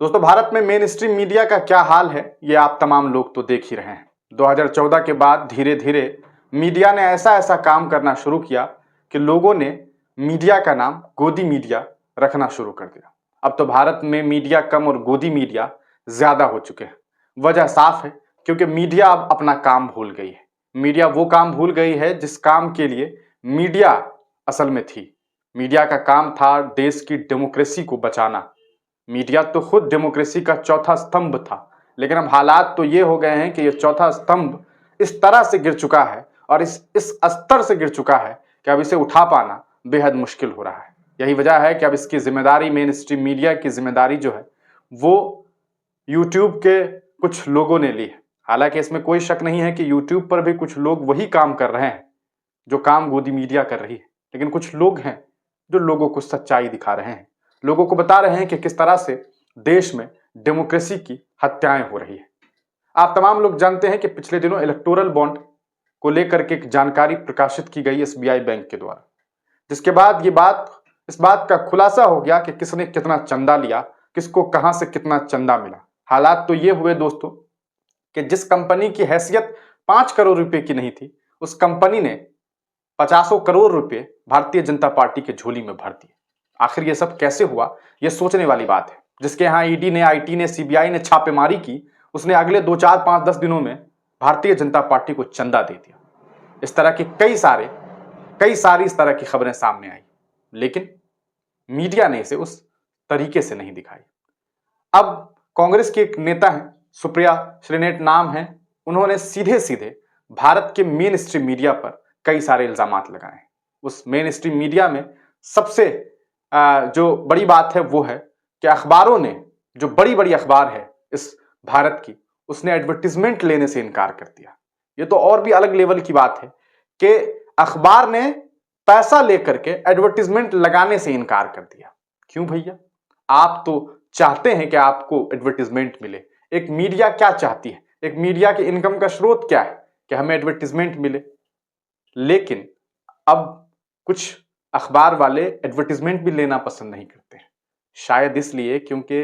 दोस्तों, भारत में main stream media का क्या हाल है ये आप तमाम लोग तो देख ही रहे हैं। 2014 के बाद धीरे धीरे मीडिया ने ऐसा ऐसा काम करना शुरू किया कि लोगों ने मीडिया का नाम गोदी मीडिया रखना शुरू कर दिया। अब तो भारत में मीडिया कम और गोदी मीडिया ज्यादा हो चुके हैं। वजह साफ है, क्योंकि मीडिया अब अपना काम भूल गई है। मीडिया वो काम भूल गई है जिस काम के लिए मीडिया असल में थी। मीडिया का काम था देश की डेमोक्रेसी को बचाना। मीडिया तो खुद डेमोक्रेसी का चौथा स्तंभ था, लेकिन अब हालात तो ये हो गए हैं कि ये चौथा स्तंभ इस तरह से गिर चुका है और इस स्तर से गिर चुका है कि अब इसे उठा पाना बेहद मुश्किल हो रहा है। यही वजह है कि अब इसकी जिम्मेदारी, मेन स्ट्रीम मीडिया की जिम्मेदारी जो है वो यूट्यूब के कुछ लोगों ने ली है। हालांकि इसमें कोई शक नहीं है कि यूट्यूब पर भी कुछ लोग वही काम कर रहे हैं जो काम गोदी मीडिया कर रही है, लेकिन कुछ लोग हैं जो लोगों को सच्चाई दिखा रहे हैं, लोगों को बता रहे हैं कि किस तरह से देश में डेमोक्रेसी की हत्याएं हो रही है। आप तमाम लोग जानते हैं कि पिछले दिनों इलेक्टोरल बॉन्ड को लेकर के एक जानकारी प्रकाशित की गई एसबीआई बैंक के द्वारा, जिसके बाद इस बात का खुलासा हो गया कि किसने कितना चंदा लिया, किसको कहां से कितना चंदा मिला। हालात तो ये हुए दोस्तों कि जिस कंपनी की हैसियत 5 करोड़ रुपए की नहीं थी, उस कंपनी ने 50 करोड़ रुपए भारतीय जनता पार्टी के झोली में भर दिए। आखिर ये सब कैसे हुआ, ये सोचने वाली बात है। जिसके यहाँ ईडी ने, आईटी ने, सीबीआई ने छापेमारी की, उसने अगले 2, 4, 5, 10 दिनों में भारतीय जनता पार्टी को चंदा दे दिया। इस तरह की कई सारी इस तरह की खबरें सामने आई, लेकिन मीडिया ने इसे उस तरीके से नहीं दिखाई। अब कांग्रेस के एक नेता हैं, सुप्रिया श्रीनेट नाम है, उन्होंने सीधे सीधे भारत के मेन स्ट्रीम मीडिया पर कई सारे इल्जाम लगाए। उस मेन स्ट्रीम मीडिया में सबसे जो बड़ी बात है वो है कि अखबारों ने, जो बड़ी बड़ी अखबार है इस भारत की, उसने एडवर्टीजमेंट लेने से इनकार कर दिया। ये तो और भी अलग लेवल की बात है कि अखबार ने पैसा लेकर के एडवर्टीजमेंट लगाने से इनकार कर दिया। क्यों भैया? आप तो चाहते हैं कि आपको एडवर्टीजमेंट मिले। एक मीडिया क्या चाहती है? एक मीडिया के इनकम का स्रोत क्या है? कि हमें एडवर्टीजमेंट मिले। लेकिन अब कुछ अखबार वाले एडवर्टीजमेंट भी लेना पसंद नहीं करते हैं, शायद इसलिए क्योंकि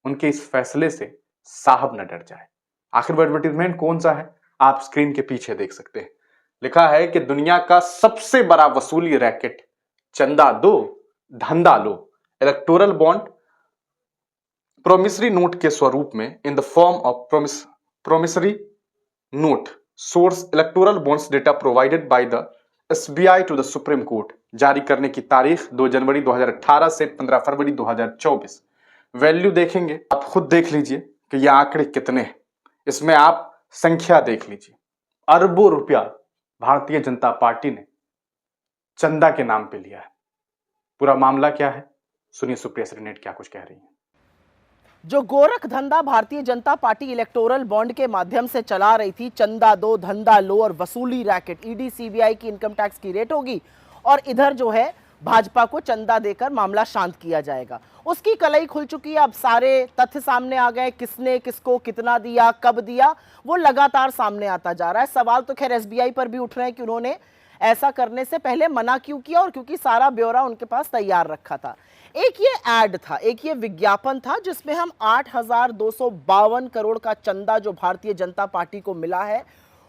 उनके इस फैसले से साहब न डर जाए। आखिर वो एडवर्टीजमेंट कौन सा है? आप स्क्रीन के पीछे देख सकते हैं। लिखा है कि दुनिया का सबसे बड़ा वसूली रैकेट, चंदा दो धंधा लो, इलेक्टोरल बॉन्ड प्रोमिसरी नोट के स्वरूप में, in the form of promissory note, source electoral bonds data provided by the SBI to the Supreme Court. जारी करने की तारीख 2 जनवरी 2018 से 15 फरवरी 2024। वैल्यू देखेंगे, आप खुद देख लीजिए कि ये आंकड़े कितने हैं। इसमें आप संख्या देख लीजिए। अरबों रुपया भारतीय जनता पार्टी ने चंदा के नाम पे लिया है। पूरा मामला क्या है, सुनिए सुप्रिया श्रीनेट क्या कुछ कह रही है। जो गोरख धंधा Bharatiya Janata party electoral bond के माध्यम से चला रही थी, चंदा दो धंधा लो और वसूली रैकेट, ईडी सीबीआई की इनकम टैक्स की रेट होगी और इधर जो है भाजपा को चंदा देकर मामला शांत किया जाएगा, उसकी कलई खुल चुकी है। अब सारे तथ्य सामने आ गए, किसने किसको कितना दिया, कब दिया, वो लगातार सामने आता जा रहा है। सवाल तो खैर एसबीआई पर भी उठ रहे हैं कि उन्होंने ऐसा करने से पहले मना क्यों किया, और क्योंकि सारा ब्यौरा उनके पास तैयार रखा था। एक ये ऐड था, एक ये विज्ञापन था जिसमें हम 8,252 करोड़ का चंदा जो भारतीय जनता पार्टी को मिला है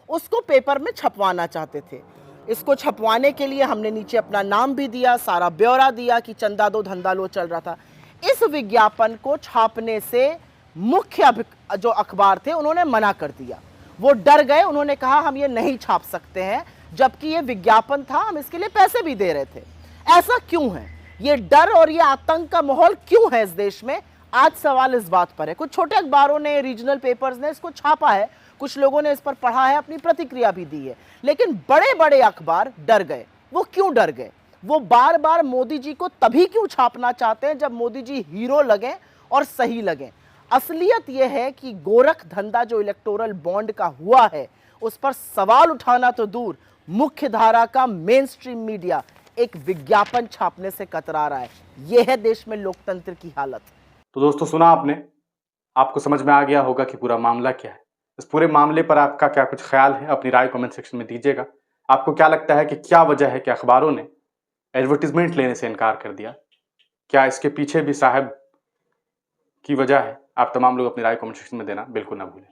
उसको पेपर में छपवाना चाहते थे। इसको छपवाने के लिए हमने नीचे अपना नाम भी दिया, सारा ब्यौरा दिया कि चंदा दो धंधा लो चल रहा था। इस विज्ञापन को छापने से मुख्य जो अखबार थे उन्होंने मना कर दिया। वो डर गए, उन्होंने कहा हम ये नहीं छाप सकते हैं, जबकि ये विज्ञापन था, हम इसके लिए पैसे भी दे रहे थे। ऐसा क्यों है? ये डर और ये आतंक का माहौल क्यों है इस देश में? आज सवाल इस बात पर है। कुछ छोटे अखबारों ने, रीजनल पेपर्स ने इसको छापा है, कुछ लोगों ने इस पर पढ़ा है, अपनी प्रतिक्रिया भी दी है, लेकिन बड़े बड़े अखबार डर गए। वो क्यों डर गए? वो बार बार मोदी जी को तभी क्यों छापना चाहते हैं जब मोदी जी हीरो लगे और सही लगे। असलियत यह है कि गोरख धंधा जो इलेक्टोरल बॉन्ड का हुआ है उस पर सवाल उठाना तो दूर, मुख्य धारा का मेन स्ट्रीम मीडिया एक विज्ञापन छापने से कतरा रहा है। यह है देश में लोकतंत्र की हालत। तो दोस्तों, सुना आपने, आपको समझ में आ गया होगा कि पूरा मामला क्या है। इस पूरे मामले पर आपका क्या कुछ ख्याल है, अपनी राय कमेंट सेक्शन में दीजिएगा। आपको क्या लगता है कि क्या वजह है कि अखबारों ने एडवर्टीजमेंट लेने से इनकार कर दिया? क्या इसके पीछे भी साहब की वजह है। आप तमाम लोग अपनी राय कमेंट सेक्शन में देना बिल्कुल ना भूलें।